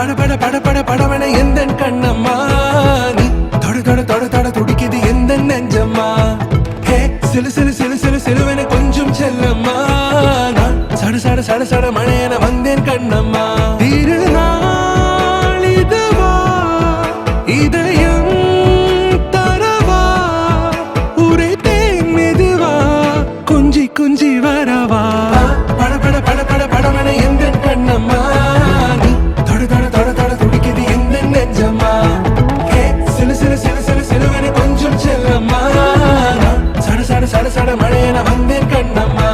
பட பட பட பட படவன எந்த கண்ணம்மா நீ தொட தொட தொட தொட துடிக்குது எந்த நெஞ்சம்மா ஹே சிலு சிலு சிலு சிலு சிலுவன கொஞ்சம் செல்லம்மா நான் சட சட சட சட மழையன வந்தேன் கண்ணம்மா திருநாள் இதுவா இதயம் தரவா உரைத்தேன் மெதுவா குஞ்சி குஞ்சி வரவா பட பட பட பட படவன எந்த கண்ணம்மா நீ தொட தொட தொட தொட துடிக்குது எந்த நெஞ்சம்மா ஹே சிலு சிலு சிலு சிலு சிலுவன கொஞ்சம் செல்லம்மா சட சட சட சட மழையன வந்தேன் கண்ணம்மா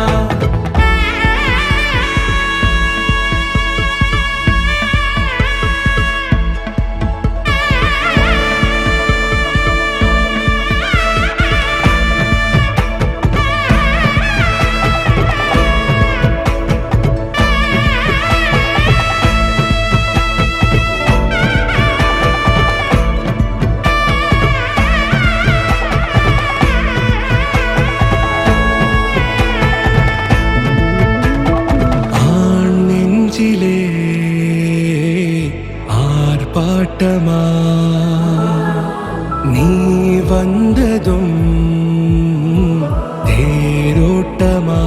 ஆர்ப்பாட்டமா நீ வந்ததும் தேரோட்டமா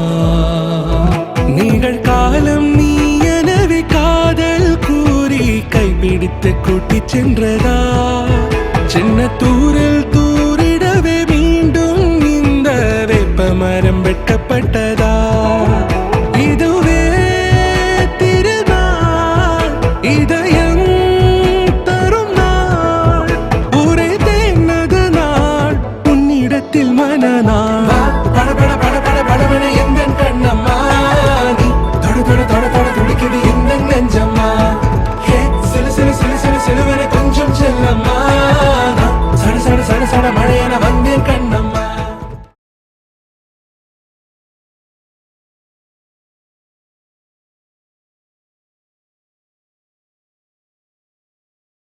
நிகழ்காலம் நீ எனவே காதல் கூறி கைப்பிடித்து கூட்டிச் சென்றதா சின்ன தூரல் தூரிடவே மீண்டும் இந்த வேப்ப மரம் வெட்கப்பட்டதா இதுவே திருநாள் இதயம் தரும் நாள் உரை தேனது நாள் உன்னிடத்தில் மனநாள்